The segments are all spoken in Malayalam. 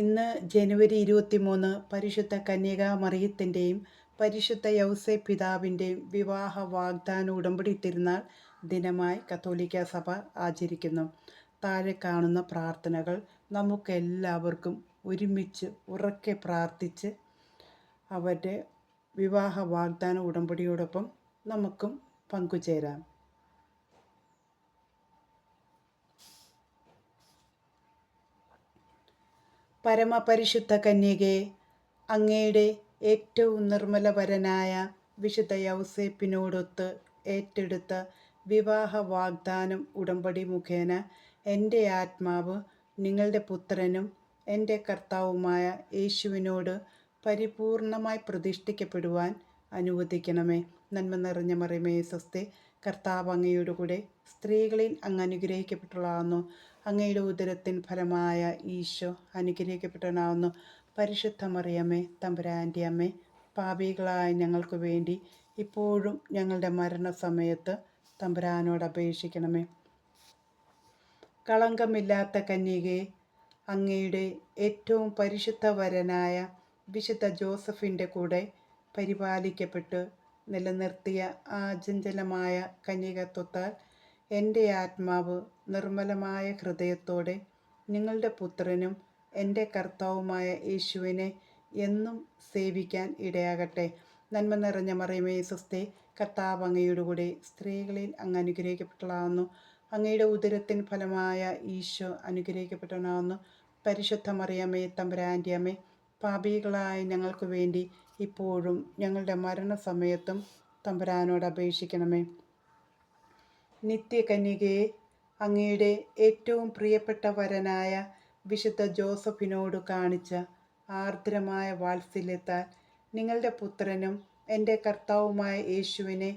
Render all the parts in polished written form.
ഇന്ന് ജനുവരി 23 പരിശുദ്ധ കന്യകാമറിയത്തിൻ്റെയും പരിശുദ്ധ യൗസേ പിതാവിൻ്റെയും വിവാഹ വാഗ്ദാന ഉടമ്പടി തിരുനാൾ ദിനമായി കത്തോലിക്ക സഭ ആചരിക്കുന്നു. താഴെ കാണുന്ന പ്രാർത്ഥനകൾ നമുക്കെല്ലാവർക്കും ഒരുമിച്ച് ഉറക്കെ പ്രാർത്ഥിച്ച് അവരുടെ വിവാഹ വാഗ്ദാന ഉടമ്പടിയോടൊപ്പം നമുക്കും പങ്കുചേരാം. പരമപരിശുദ്ധ കന്യകേ, അങ്ങയുടെ ഏറ്റവും നിർമ്മലവരനായ വിശുദ്ധ യൗസേപ്പിനോടൊത്ത് ഏറ്റെടുത്ത വിവാഹ വാഗ്ദാനം ഉടമ്പടി മുഖേന എൻ്റെ ആത്മാവ് നിങ്ങളുടെ പുത്രനും എൻ്റെ കർത്താവുമായ യേശുവിനോട് പരിപൂർണമായി പ്രതിഷ്ഠിക്കപ്പെടുവാൻ അനുവദിക്കണമേ. നന്മ നിറഞ്ഞ മറിയമേ സ്വസ്തി, കർത്താവ് അങ്ങയുടെ കൂടെ, സ്ത്രീകളിൽ അങ്ങ് അനുഗ്രഹിക്കപ്പെട്ടവളാകുന്നു. അങ്ങയുടെ ഉദരത്തിൻ ഫലമായ ഈശോ അനുഗ്രഹിക്കപ്പെട്ടവനാകുന്നു. പരിശുദ്ധ മറിയമ്മേ, തമ്പുരാൻ്റെ അമ്മേ, പാപികളായ ഞങ്ങൾക്ക് വേണ്ടി ഇപ്പോഴും ഞങ്ങളുടെ മരണസമയത്ത് തമ്പുരാനോട് അപേക്ഷിക്കണമേ. കളങ്കമില്ലാത്ത കന്യകയെ, അങ്ങയുടെ ഏറ്റവും പരിശുദ്ധവരനായ വിശുദ്ധ ജോസഫിൻ്റെ കൂടെ പരിപാലിക്കപ്പെട്ട് നിലനിർത്തിയ അചഞ്ചലമായ കന്യകത്വത്താൽ എൻ്റെ ആത്മാവ് നിർമ്മലമായ ഹൃദയത്തോടെ നിങ്ങളുടെ പുത്രനും എൻ്റെ കർത്താവുമായ യേശുവിനെ എന്നും സേവിക്കാൻ ഇടയാകട്ടെ. നന്മ നിറഞ്ഞ മറിയമേ സ്വസ്തി, കർത്താവ് അങ്ങയുടെ കൂടെ, സ്ത്രീകളിൽ അങ്ങ് അനുഗ്രഹിക്കപ്പെട്ടവളാകുന്നു. അങ്ങയുടെ ഉദരത്തിൻ ഫലമായ ഈശോ അനുഗ്രഹിക്കപ്പെട്ടവനാകുന്നു. പരിശുദ്ധ മറിയമ്മേ, തമ്പുരാൻ്റെ അമ്മേ, പാപികളായ ഞങ്ങൾക്ക് വേണ്ടി ഇപ്പോഴും ഞങ്ങളുടെ മരണസമയത്തും തമ്പുരാനോട് അപേക്ഷിക്കണമേ. നിത്യകന്യകയെ, അങ്ങയുടെ ഏറ്റവും പ്രിയപ്പെട്ട വരനായ വിശുദ്ധ ജോസഫിനോട് കാണിച്ച ആർദ്രമായ വാത്സല്യത്താൽ നിങ്ങളുടെ പുത്രനും എൻ്റെ കർത്താവുമായ യേശുവിനെ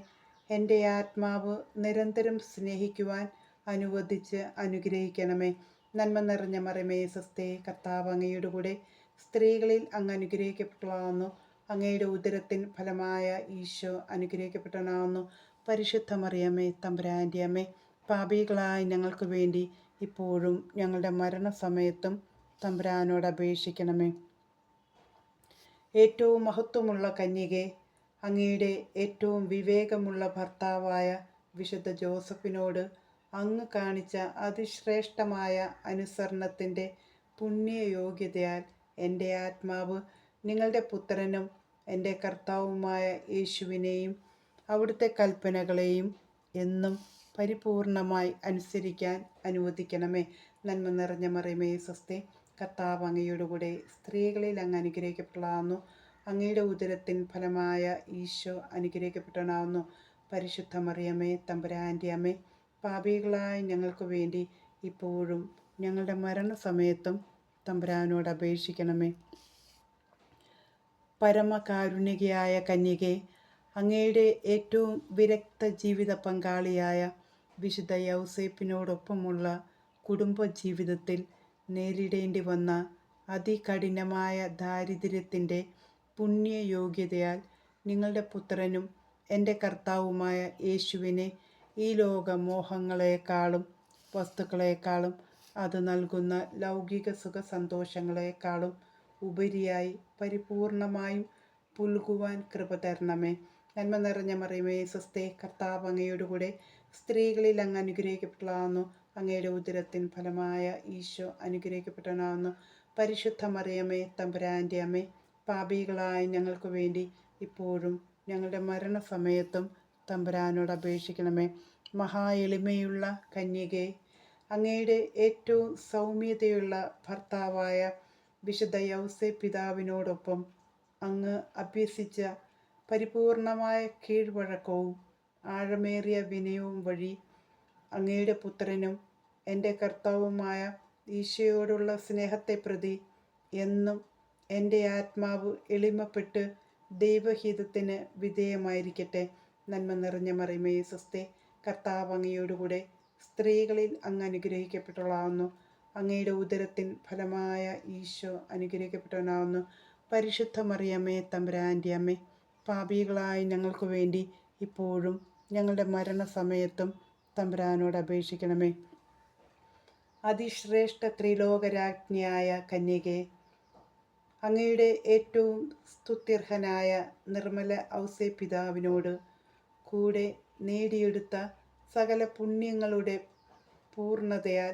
എൻ്റെ ആത്മാവ് നിരന്തരം സ്നേഹിക്കുവാൻ അനുവദിച്ച് അനുഗ്രഹിക്കണമേ. നന്മ നിറഞ്ഞ മറിയമേ സ്വസ്തി, കർത്താവ് അങ്ങയുടെ കൂടെ, സ്ത്രീകളിൽ അങ്ങ് അനുഗ്രഹിക്കപ്പെട്ടവളാകുന്നു. അങ്ങയുടെ ഉദരത്തിൻ ഫലമായ ഈശോ അനുഗ്രഹിക്കപ്പെട്ടവനാകുന്നു. പരിശുദ്ധ മറിയമ്മേ, തമ്പുരാൻ്റെ അമ്മേ, പാപികളായ ഞങ്ങൾക്ക് വേണ്ടി ഇപ്പോഴും ഞങ്ങളുടെ മരണസമയത്തും തമ്പുരാനോട് അപേക്ഷിക്കണമേ. ഏറ്റവും മഹത്വമുള്ള കന്യകേ, അങ്ങയുടെ ഏറ്റവും വിവേകമുള്ള ഭർത്താവായ വിശുദ്ധ ജോസഫിനോട് അങ്ങ് കാണിച്ച അതിശ്രേഷ്ഠമായ അനുസരണത്തിൻ്റെ പുണ്യയോഗ്യതയാൽ എൻ്റെ ആത്മാവ് നിങ്ങളുടെ പുത്രനും എൻ്റെ കർത്താവുമായ യേശുവിനെയും അവിടുത്തെ കൽപ്പനകളെയും എന്നും പരിപൂർണമായി അനുസരിക്കാൻ അനുവദിക്കണമേ. നന്മ നിറഞ്ഞ മറിയമേ സ്വസ്തി, കർത്താവ് അങ്ങയുടെ കൂടെ, സ്ത്രീകളിൽ അങ്ങ് അനുഗ്രഹിക്കപ്പെട്ടവളാകുന്നു. അങ്ങയുടെ ഉദരത്തിൻ ഫലമായ ഈശോ അനുഗ്രഹിക്കപ്പെട്ടവനാകുന്നു. പരിശുദ്ധ മറിയമ്മേ, തമ്പുരാൻ്റെ അമ്മേ, പാപികളായ ഞങ്ങൾക്ക് വേണ്ടി ഇപ്പോഴും ഞങ്ങളുടെ മരണസമയത്തും തമ്പുരാനോട് അപേക്ഷിക്കണമേ. പരമകാരുണികയായ കന്യകേ, അങ്ങയുടെ ഏറ്റവും വിരക്ത ജീവിത പങ്കാളിയായ വിശുദ്ധ യൗസേപ്പിനോടൊപ്പമുള്ള കുടുംബജീവിതത്തിൽ നേരിടേണ്ടി വന്ന അതികഠിനമായ ദാരിദ്ര്യത്തിൻ്റെ പുണ്യയോഗ്യതയാൽ നിങ്ങളുടെ പുത്രനും എൻ്റെ കർത്താവുമായ യേശുവിനെ ഈ ലോകമോഹങ്ങളെക്കാളും വസ്തുക്കളെക്കാളും അത് നൽകുന്ന ലൗകിക സുഖ സന്തോഷങ്ങളെക്കാളും ഉപരിയായി പരിപൂർണമായും പുൽകുവാൻ കൃപ തരണമേ. നന്മ നിറഞ്ഞ മറിയമേ സ്വസ്തി, കർത്താവ് അങ്ങയുടെ കൂടെ, സ്ത്രീകളിൽ അങ്ങ് അനുഗ്രഹിക്കപ്പെട്ടവളാകുന്നു. അങ്ങയുടെ ഉദരത്തിൻ ഫലമായ ഈശോ അനുഗ്രഹിക്കപ്പെട്ടവനാകുന്നു. പരിശുദ്ധ മറിയമ്മേ, തമ്പുരാൻ്റെ അമ്മേ, പാപികളായ ഞങ്ങൾക്ക് വേണ്ടി ഇപ്പോഴും ഞങ്ങളുടെ മരണസമയത്തും തമ്പുരാനോട് അപേക്ഷിക്കണമേ. മഹാ എളിമയുള്ള കന്യകേ, അങ്ങയുടെ ഏറ്റവും സൗമ്യതയുള്ള ഭർത്താവായ വിശുദ്ധ യൗസേ പിതാവിനോടൊപ്പം അങ്ങ് അഭ്യസിച്ച പരിപൂർണമായ കീഴ്വഴക്കവും ആഴമേറിയ വിനയവും വഴി അങ്ങയുടെ പുത്രനും എൻ്റെ കർത്താവുമായ ഈശോയോടുള്ള സ്നേഹത്തെ പ്രതി എന്നും എൻ്റെ ആത്മാവ് എളിമപ്പെട്ട് ദൈവഹിതത്തിന് വിധേയമായിരിക്കട്ടെ. നന്മ നിറഞ്ഞ മറിയമേ സ്വസ്തി, കർത്താവ് അങ്ങയോടുകൂടെ, സ്ത്രീകളിൽ അങ്ങ് അനുഗ്രഹിക്കപ്പെട്ടവളാകുന്നു. അങ്ങയുടെ ഉദരത്തിൻ ഫലമായ ഈശോ അനുഗ്രഹിക്കപ്പെട്ടവനാകുന്നു. പരിശുദ്ധ മറിയമ്മേ, തമ്പുരാൻ്റെ അമ്മേ, പാപികളായ ഞങ്ങൾക്ക് വേണ്ടി ഇപ്പോഴും ഞങ്ങളുടെ മരണസമയത്തും തമ്പുരാനോട് അപേക്ഷിക്കണമേ. അതിശ്രേഷ്ഠ ത്രിലോകരാജ്ഞിയായ കന്യകേ, അങ്ങയുടെ ഏറ്റവും സ്തുത്യർഹനായ നിർമ്മല ഔസേ പിതാവിനോട് കൂടെ നേടിയെടുത്ത സകല പുണ്യങ്ങളുടെ പൂർണ്ണതയാൽ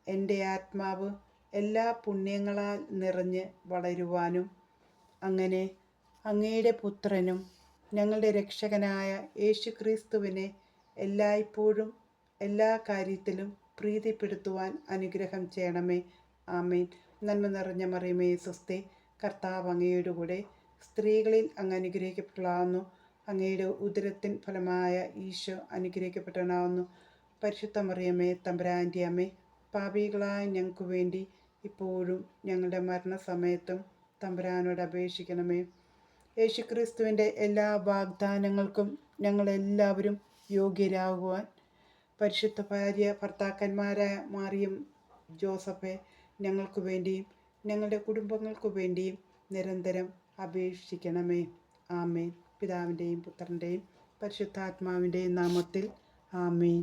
എൻ്റെ ആത്മാവ് എല്ലാ പുണ്യങ്ങളാൽ നിറഞ്ഞ് വളരുവാനും അങ്ങനെ അങ്ങയുടെ പുത്രനും ഞങ്ങളുടെ രക്ഷകനായ യേശുക്രിസ്തുവിനെ എല്ലായ്പ്പോഴും എല്ലാ കാര്യത്തിലും പ്രീതിപ്പെടുത്തുവാൻ അനുഗ്രഹം ചെയ്യണമേ. ആമേൻ. നന്മ നിറഞ്ഞ മറിയമേ സ്വസ്തി, കർത്താവ് അങ്ങയുടെ കൂടെ, സ്ത്രീകളിൽ അങ്ങ് അനുഗ്രഹിക്കപ്പെട്ടവളാകുന്നു. അങ്ങയുടെ ഉദരത്തിൻ ഫലമായ ഈശോ അനുഗ്രഹിക്കപ്പെട്ടവനാകുന്നു. പരിശുദ്ധ മറിയമേ തമ്പുരാൻ്റെ അമ്മേ, പാപികളായ ഞങ്ങൾക്ക് വേണ്ടി ഇപ്പോഴും ഞങ്ങളുടെ മരണസമയത്തും തമ്പുരാനോട് അപേക്ഷിക്കണമേ. യേശുക്രിസ്തുവിൻ്റെ എല്ലാ വാഗ്ദാനങ്ങൾക്കും ഞങ്ങളെല്ലാവരും യോഗ്യരാകുവാൻ പരിശുദ്ധ ഭാര്യ ഭർത്താക്കന്മാരായ മാറിയും ജോസഫെ ഞങ്ങൾക്ക് വേണ്ടിയും ഞങ്ങളുടെ കുടുംബങ്ങൾക്ക് വേണ്ടിയും നിരന്തരം അപേക്ഷിക്കണമേ. ആമേൻ. പിതാവിൻ്റെയും പുത്രൻ്റെയും പരിശുദ്ധാത്മാവിൻ്റെയും നാമത്തിൽ ആമേൻ.